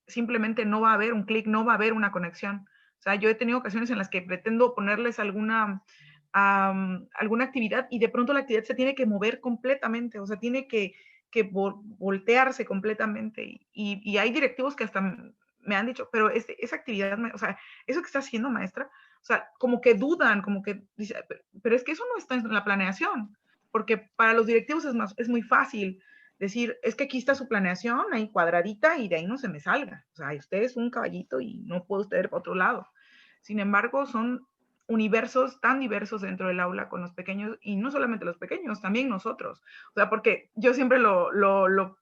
D: simplemente no va a haber un clic, no va a haber una conexión. O sea, yo he tenido ocasiones en las que pretendo ponerles alguna actividad y de pronto la actividad se tiene que mover completamente, o sea, tiene que voltearse completamente. Y hay directivos que hasta me han dicho, pero esa actividad, o sea, eso que está haciendo, maestra, O sea, como que dudan, como que dicen, pero es que eso no está en la planeación, porque para los directivos es muy fácil decir, es que aquí está su planeación, ahí cuadradita, y de ahí no se me salga. O sea, usted es un caballito y no puede usted ir para otro lado. Sin embargo, son universos tan diversos dentro del aula con los pequeños, y no solamente los pequeños, también nosotros. O sea, porque yo siempre lo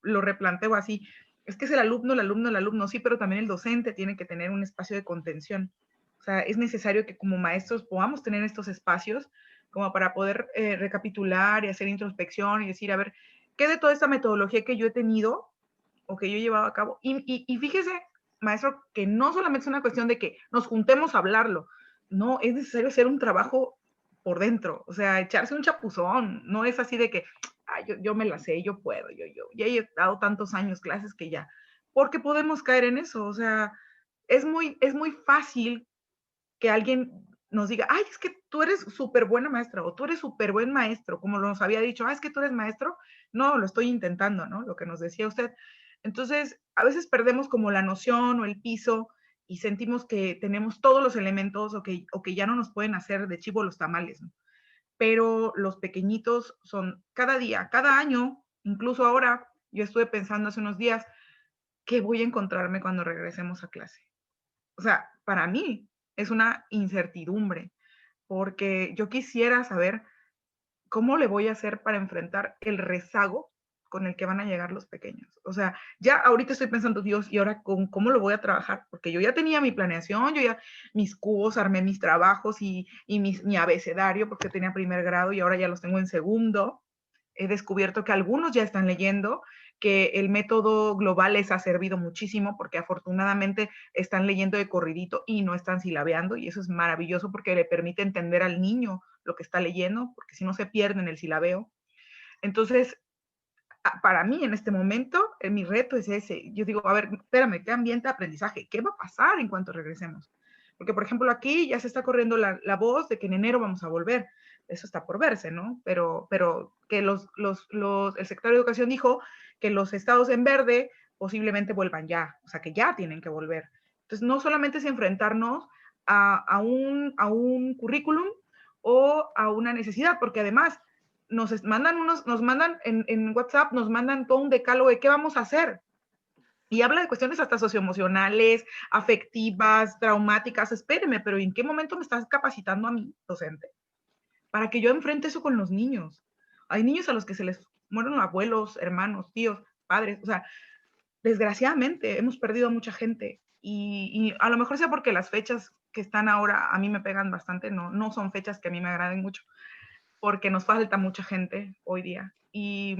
D: replanteo así, es que es el alumno, sí, pero también el docente tiene que tener un espacio de contención. O sea, es necesario que como maestros podamos tener estos espacios como para poder recapitular y hacer introspección y decir, a ver, ¿qué de toda esta metodología que yo he tenido o que yo he llevado a cabo? Y fíjese, maestro, que no solamente es una cuestión de que nos juntemos a hablarlo, no, es necesario hacer un trabajo por dentro, o sea, echarse un chapuzón, no es así de que, yo me la sé, yo puedo, yo ya he dado tantos años clases que ya, porque podemos caer en eso, o sea, es muy fácil que alguien nos diga, ay, es que tú eres súper buena maestra, o tú eres súper buen maestro, como nos había dicho, es que tú eres maestro, no, lo estoy intentando, ¿no? Lo que nos decía usted. Entonces, a veces perdemos como la noción o el piso y sentimos que tenemos todos los elementos o que ya no nos pueden hacer de chivo los tamales, ¿no? Pero los pequeñitos son cada día, cada año, incluso ahora, yo estuve pensando hace unos días, ¿qué voy a encontrarme cuando regresemos a clase? O sea, para mí es una incertidumbre, porque yo quisiera saber cómo le voy a hacer para enfrentar el rezago con el que van a llegar los pequeños. O sea, ya ahorita estoy pensando, Dios, ¿y ahora cómo lo voy a trabajar? Porque yo ya tenía mi planeación, yo ya mis cubos, armé mis trabajos y mi abecedario, porque tenía primer grado y ahora ya los tengo en segundo. He descubierto que algunos ya están leyendo, que el método global les ha servido muchísimo porque afortunadamente están leyendo de corridito y no están silabeando, y eso es maravilloso porque le permite entender al niño lo que está leyendo, porque si no se pierden el silabeo. Entonces, para mí en este momento, mi reto es ese. Yo digo, a ver, espérame, ¿qué ambiente de aprendizaje? ¿Qué va a pasar en cuanto regresemos? Porque, por ejemplo, aquí ya se está corriendo la voz de que en enero vamos a volver. Eso está por verse, ¿no? Pero que el secretario de Educación dijo que los estados en verde posiblemente vuelvan ya, o sea, que ya tienen que volver. Entonces, no solamente es enfrentarnos a un currículum o a una necesidad, porque además nos mandan en WhatsApp, nos mandan todo un decálogo de qué vamos a hacer. Y habla de cuestiones hasta socioemocionales, afectivas, traumáticas. Espéreme, pero ¿en qué momento me estás capacitando a mí, docente? Para que yo enfrente eso con los niños. Hay niños a los que se les mueren abuelos, hermanos, tíos, padres. O sea, desgraciadamente hemos perdido a mucha gente. Y a lo mejor sea porque las fechas que están ahora a mí me pegan bastante, no son fechas que a mí me agraden mucho, porque nos falta mucha gente hoy día. Y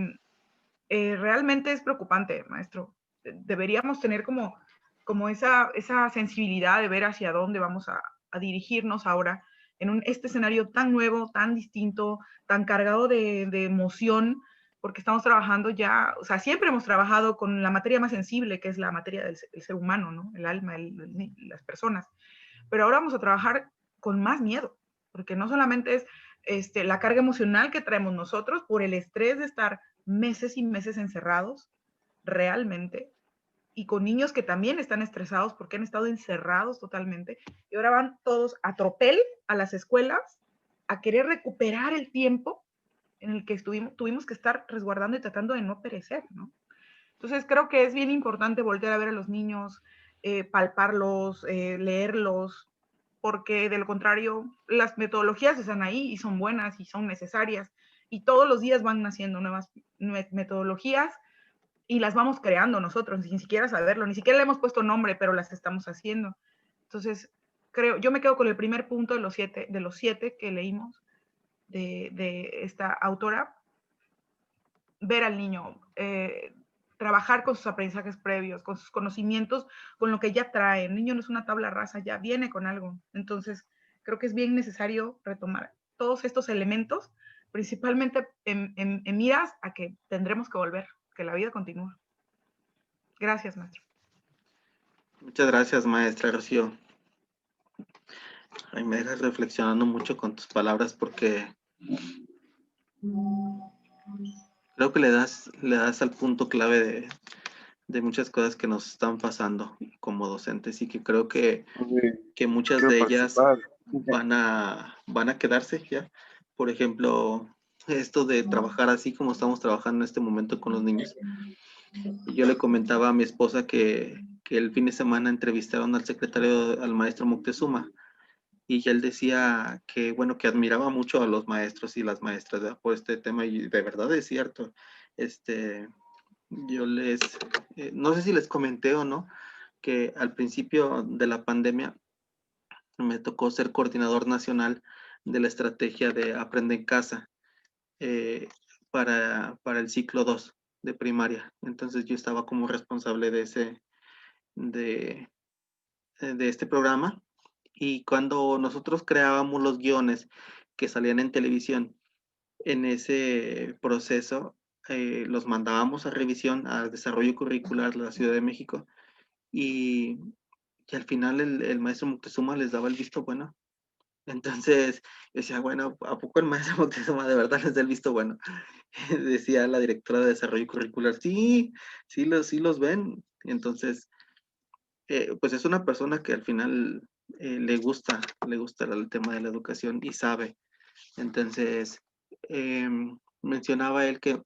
D: realmente es preocupante, maestro. Deberíamos tener como esa sensibilidad de ver hacia dónde vamos a dirigirnos ahora en este escenario tan nuevo, tan distinto, tan cargado de emoción, porque estamos trabajando ya, o sea, siempre hemos trabajado con la materia más sensible, que es la materia del ser humano, ¿no? El alma, las personas. Pero ahora vamos a trabajar con más miedo, porque no solamente es la carga emocional que traemos nosotros por el estrés de estar meses y meses encerrados, realmente, y con niños que también están estresados porque han estado encerrados totalmente, y ahora van todos a tropel a las escuelas a querer recuperar el tiempo en el que tuvimos que estar resguardando y tratando de no perecer, ¿no? Entonces creo que es bien importante voltear a ver a los niños, palparlos, leerlos, porque de lo contrario, las metodologías están ahí y son buenas y son necesarias, y todos los días van naciendo nuevas metodologías y las vamos creando nosotros, sin siquiera saberlo, ni siquiera le hemos puesto nombre, pero las estamos haciendo. Entonces, yo me quedo con el primer punto de los siete que leímos de esta autora: ver al niño, trabajar con sus aprendizajes previos, con sus conocimientos, con lo que ya trae. El niño no es una tabla rasa, ya viene con algo. Entonces, creo que es bien necesario retomar todos estos elementos, principalmente en miras a que tendremos que volver, que la vida continúa. Gracias, maestro.
A: Muchas gracias, maestra Rocío. Ay, me dejas reflexionando mucho con tus palabras, porque creo que le das al punto clave de muchas cosas que nos están pasando como docentes, y que creo que muchas de ellas van a quedarse ya. Por ejemplo, esto de trabajar así como estamos trabajando en este momento con los niños. Yo le comentaba a mi esposa que el fin de semana entrevistaron al secretario, al maestro Moctezuma, y él decía que, bueno, que admiraba mucho a los maestros y las maestras, ¿verdad? Por este tema, y de verdad es cierto. Yo no sé si les comenté o no, que al principio de la pandemia me tocó ser coordinador nacional de la estrategia de Aprende en Casa eh, para el ciclo 2 de primaria. Entonces yo estaba como responsable de, de este programa, y cuando nosotros creábamos los guiones que salían en televisión, en ese proceso los mandábamos a revisión, a desarrollo curricular de la Ciudad de México, y, y al final el maestro Moctezuma les daba el visto bueno. Entonces, yo decía, bueno, ¿a poco el maestro Moctezuma de verdad les da el visto bueno? Decía la directora de desarrollo curricular, sí, sí los ven. Entonces, pues es una persona que al final le gusta el tema de la educación y sabe. Entonces, mencionaba él que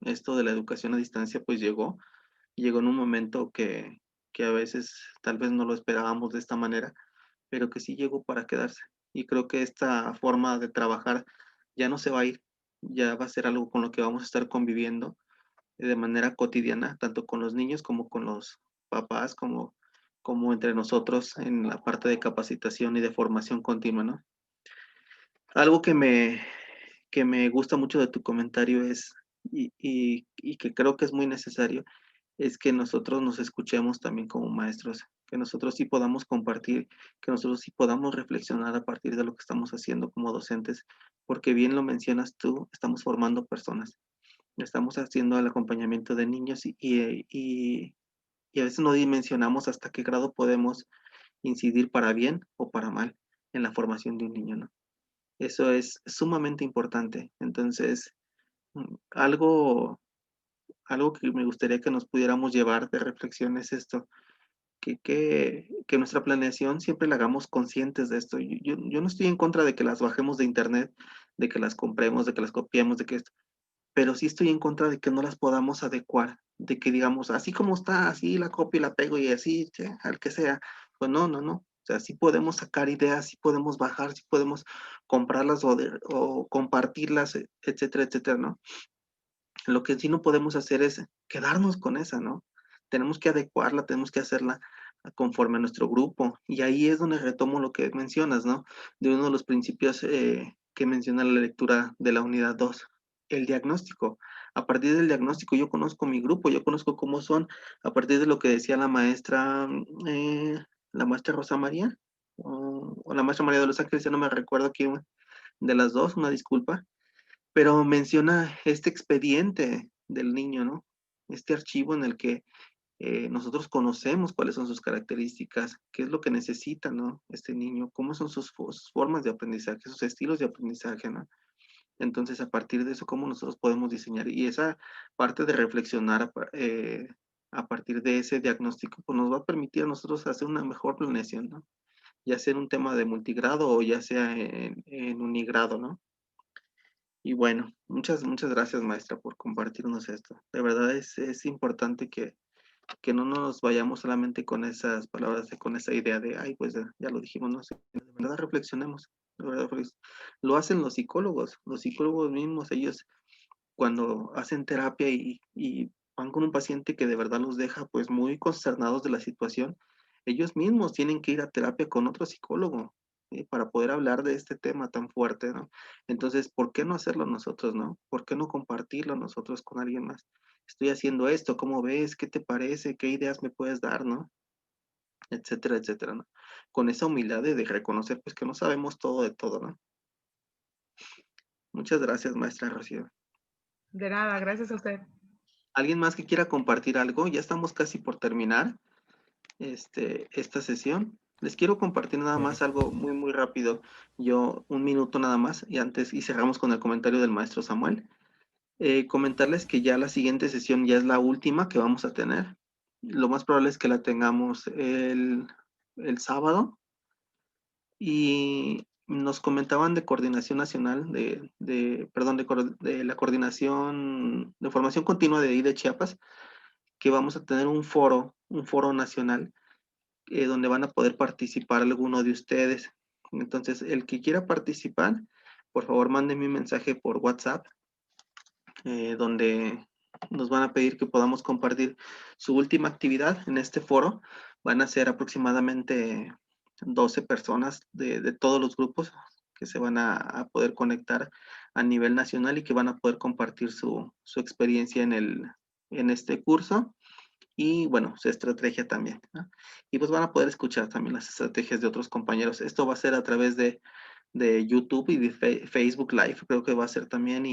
A: esto de la educación a distancia pues llegó en un momento que a veces tal vez no lo esperábamos de esta manera, pero que sí llegó para quedarse. Y creo que esta forma de trabajar ya no se va a ir, ya va a ser algo con lo que vamos a estar conviviendo de manera cotidiana, tanto con los niños como con los papás, como entre nosotros en la parte de capacitación y de formación continua, ¿no? Algo que me gusta mucho de tu comentario es, y que creo que es muy necesario, es que nosotros nos escuchemos también como maestros, que nosotros sí podamos compartir, que nosotros sí podamos reflexionar a partir de lo que estamos haciendo como docentes, porque bien lo mencionas tú, estamos formando personas, estamos haciendo el acompañamiento de niños y a veces no dimensionamos hasta qué grado podemos incidir para bien o para mal en la formación de un niño, ¿no? Eso es sumamente importante. Entonces, algo, algo que me gustaría que nos pudiéramos llevar de reflexión es esto, que nuestra planeación siempre la hagamos conscientes de esto. Yo no estoy en contra de que las bajemos de internet, de que las compremos, de que las copiemos, de que esto, pero sí estoy en contra de que no las podamos adecuar, de que digamos, así como está, así la copio y la pego y así, sí, al que sea. Pues no, no, no. O sea, sí podemos sacar ideas, sí podemos bajar, sí podemos comprarlas o compartirlas, etcétera, etcétera, ¿no? Lo que sí no podemos hacer es quedarnos con esa, ¿no? Tenemos que adecuarla, tenemos que hacerla conforme a nuestro grupo. Y ahí es donde retomo lo que mencionas, ¿no? De uno de los principios que menciona la lectura de la unidad 2, el diagnóstico. A partir del diagnóstico yo conozco mi grupo, yo conozco cómo son, a partir de lo que decía la maestra Rosa María, o la maestra María de los Ángeles, ya no me recuerdo quién de las dos, una disculpa, pero menciona este expediente del niño, ¿no? Este archivo en el que nosotros conocemos cuáles son sus características, qué es lo que necesita, ¿no? Este niño, cómo son sus formas de aprendizaje, sus estilos de aprendizaje, ¿no? Entonces, a partir de eso, ¿cómo nosotros podemos diseñar? Y esa parte de reflexionar a partir de ese diagnóstico, pues nos va a permitir a nosotros hacer una mejor planeación, ¿no? Ya sea en un tema de multigrado o ya sea en unigrado, ¿no? Y bueno, muchas gracias, maestra, por compartirnos esto. De verdad es importante que no nos vayamos solamente con esas palabras, con esa idea de, ay, pues ya lo dijimos, no sé. De verdad reflexionemos. De verdad, lo hacen los psicólogos mismos, ellos cuando hacen terapia y van con un paciente que de verdad los deja pues muy consternados de la situación, ellos mismos tienen que ir a terapia con otro psicólogo para poder hablar de este tema tan fuerte, ¿no? Entonces, ¿por qué no hacerlo nosotros, no? ¿Por qué no compartirlo nosotros con alguien más? Estoy haciendo esto, ¿cómo ves? ¿Qué te parece? ¿Qué ideas me puedes dar, no? Etcétera, etcétera, ¿no? Con esa humildad de reconocer pues que no sabemos todo de todo, ¿no? Muchas gracias, maestra Rocío.
D: De nada, gracias a usted.
A: ¿Alguien más que quiera compartir algo? Ya estamos casi por terminar esta sesión. Les quiero compartir nada más algo muy, muy rápido. Yo, un minuto nada más, y cerramos con el comentario del maestro Samuel. Comentarles que ya la siguiente sesión ya es la última que vamos a tener. Lo más probable es que la tengamos el sábado. Y nos comentaban de Coordinación Nacional, de la Coordinación de Formación Continua de ahí de Chiapas, que vamos a tener un foro nacional, donde van a poder participar alguno de ustedes. Entonces, el que quiera participar, por favor, mándenme un mensaje por WhatsApp, donde nos van a pedir que podamos compartir su última actividad en este foro. Van a ser aproximadamente 12 personas de todos los grupos que se van a poder conectar a nivel nacional y que van a poder compartir su experiencia en este curso y, bueno, su estrategia también, ¿no? Y pues van a poder escuchar también las estrategias de otros compañeros. Esto va a ser a través de YouTube y de Facebook Live, creo que va a ser también,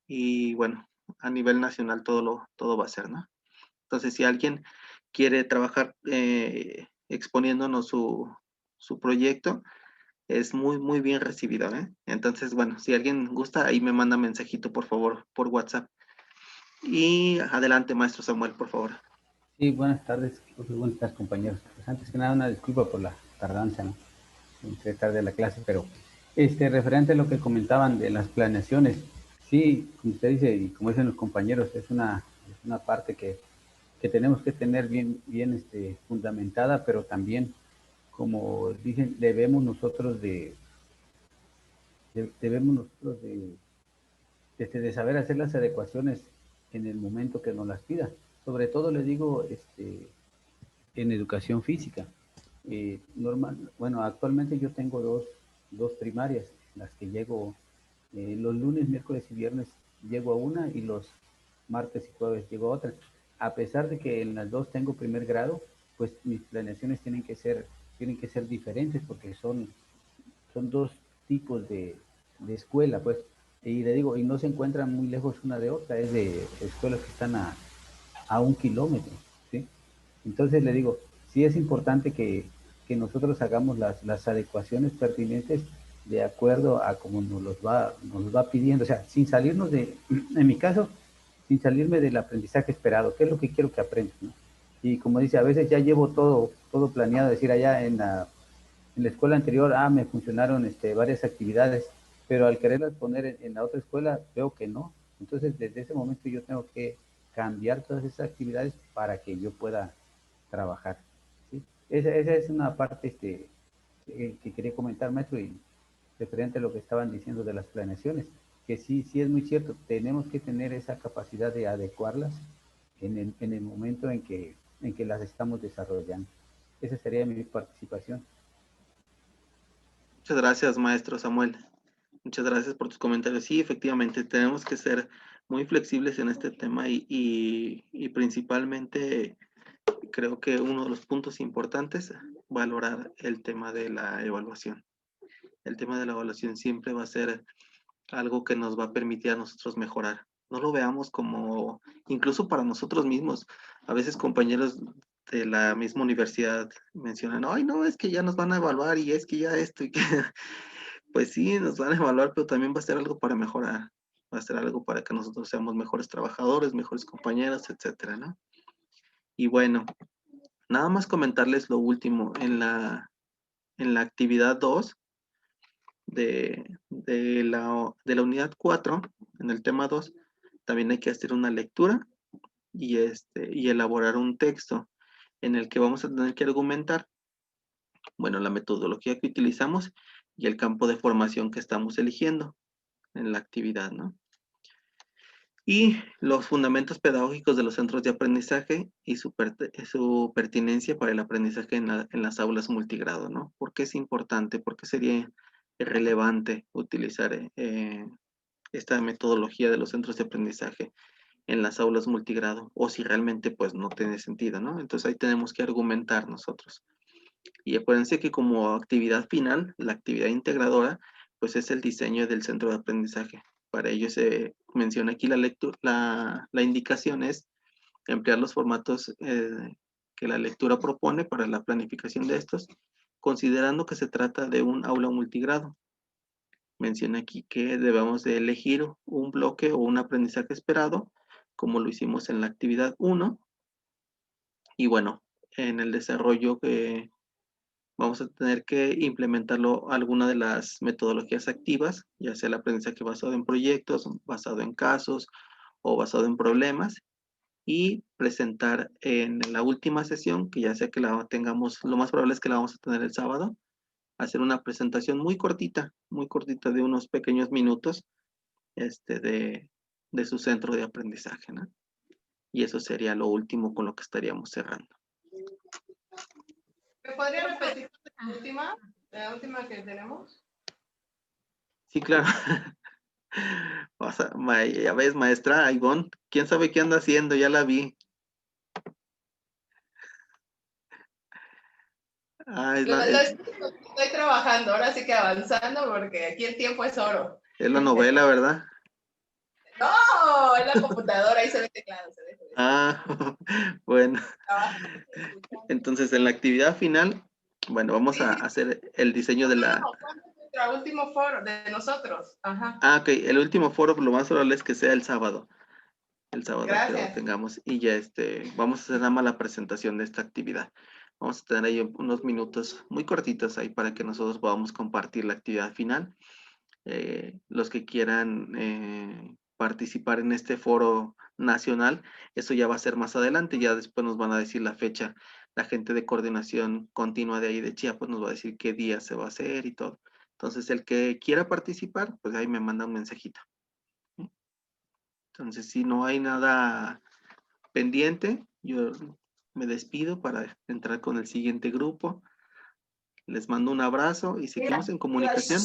A: y bueno, a nivel nacional todo va a ser, ¿no? Entonces, si alguien quiere trabajar exponiéndonos su proyecto, es muy bien recibido, ¿eh? Entonces, bueno, si alguien gusta, ahí me manda mensajito, por favor, por WhatsApp. Y adelante, maestro Samuel, por favor.
G: Sí, buenas tardes, buenas tardes, compañeros. Pues antes que nada, una disculpa por la tardanza, ¿no? Entré tarde a la clase, pero referente a lo que comentaban de las planeaciones, sí, como usted dice y como dicen los compañeros, es una parte que tenemos que tener bien fundamentada, pero también, como dicen, debemos nosotros de saber hacer las adecuaciones en el momento que nos las pida. Sobre todo les digo, en educación física. Bueno, actualmente yo tengo dos primarias, las que llego los lunes, miércoles y viernes llego a una y los martes y jueves llego a otra. A pesar de que en las dos tengo primer grado, pues mis planeaciones tienen que ser diferentes porque son dos tipos de escuela, pues. Y le digo, y no se encuentran muy lejos una de otra, es de escuelas que están a 1 kilómetro, ¿sí? Entonces le digo, sí es importante que nosotros hagamos las adecuaciones pertinentes de acuerdo a como nos va pidiendo, o sea, sin salirnos en mi caso, sin salirme del aprendizaje esperado, qué es lo que quiero que aprendan, ¿no? Y como dice, a veces ya llevo todo planeado, decir, allá en la escuela anterior, me funcionaron varias actividades, pero al quererlas poner en la otra escuela, veo que no. Entonces, desde ese momento yo tengo que cambiar todas esas actividades para que yo pueda trabajar, ¿sí? Esa es una parte que quería comentar, maestro, y referente a lo que estaban diciendo de las planeaciones, que sí es muy cierto, tenemos que tener esa capacidad de adecuarlas en el momento en que las estamos desarrollando. Esa sería mi participación.
A: Muchas gracias, maestro Samuel. Muchas gracias por tus comentarios. Sí, efectivamente, tenemos que ser muy flexibles en este tema y principalmente creo que uno de los puntos importantes, valorar el tema de la evaluación. El tema de la evaluación siempre va a ser algo que nos va a permitir a nosotros mejorar. No lo veamos como, incluso para nosotros mismos, a veces compañeros de la misma universidad mencionan, ay, no, es que ya nos van a evaluar y es que ya esto y que, pues sí, nos van a evaluar, pero también va a ser algo para mejorar, va a ser algo para que nosotros seamos mejores trabajadores, mejores compañeros, etcétera, ¿no? Y bueno, nada más comentarles lo último, en la actividad 2 de la unidad 4, en el tema 2, también hay que hacer una lectura y elaborar un texto en el que vamos a tener que argumentar, bueno, la metodología que utilizamos y el campo de formación que estamos eligiendo en la actividad, ¿no? Y los fundamentos pedagógicos de los centros de aprendizaje y su pertinencia para el aprendizaje en las aulas multigrado, ¿no? ¿Por qué es importante? ¿Por qué sería relevante utilizar esta metodología de los centros de aprendizaje en las aulas multigrado? O si realmente pues no tiene sentido, ¿no? Entonces ahí tenemos que argumentar nosotros. Y acuérdense que como actividad final, la actividad integradora, pues es el diseño del centro de aprendizaje. Para ello se menciona aquí la indicación es emplear los formatos que la lectura propone para la planificación de estos, considerando que se trata de un aula multigrado. Menciona aquí que debemos de elegir un bloque o un aprendizaje esperado, como lo hicimos en la actividad 1. Y bueno, en el desarrollo vamos a tener que implementarlo alguna de las metodologías activas, ya sea el aprendizaje basado en proyectos, basado en casos o basado en problemas, y presentar en la última sesión, que ya sea que la tengamos, lo más probable es que la vamos a tener el sábado, hacer una presentación muy cortita de unos pequeños minutos, de su centro de aprendizaje, ¿no? Y eso sería lo último con lo que estaríamos cerrando.
B: ¿Me podría repetir la última que tenemos?
A: Sí, claro. Ya ves, maestra Ivonne, quién sabe qué anda haciendo, ya la vi.
B: Estoy trabajando, ahora sí que avanzando, porque aquí el tiempo es oro.
A: Es la novela, ¿verdad?
B: No, es la computadora, ahí se ve teclado.
A: Ah, bueno. Entonces, en la actividad final, bueno, vamos a hacer el diseño de la...
B: ¿Cuándo es nuestro último foro de nosotros? Ajá.
A: Ah, ok, el último foro lo más probable es que sea el sábado. El sábado que
B: Gracias.
A: lo tengamos y ya vamos a hacer nada más la presentación de esta actividad. Vamos a tener ahí unos minutos muy cortitos ahí para que nosotros podamos compartir la actividad final. Los que quieran participar en este foro nacional, eso ya va a ser más adelante, ya después nos van a decir la fecha. La gente de coordinación continua de ahí de Chiapas nos va a decir qué día se va a hacer y todo. Entonces, el que quiera participar, pues ahí me manda un mensajito. Entonces, si no hay nada pendiente, yo me despido para entrar con el siguiente grupo. Les mando un abrazo y seguimos en comunicación.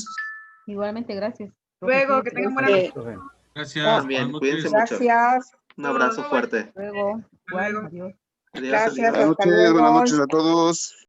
F: Igualmente, gracias.
D: Luego, que tengan buena noche.
G: Profe.
E: Gracias.
A: También,
E: buenas
A: cuídense
E: noches.
A: mucho.
C: Gracias.
A: Un abrazo fuerte.
F: Luego.
D: Luego.
F: Adiós.
A: Adiós,
C: Gracias.
A: adiós.
H: Buenas
C: Hasta
H: noches, buenas
C: luego.
H: noches a todos.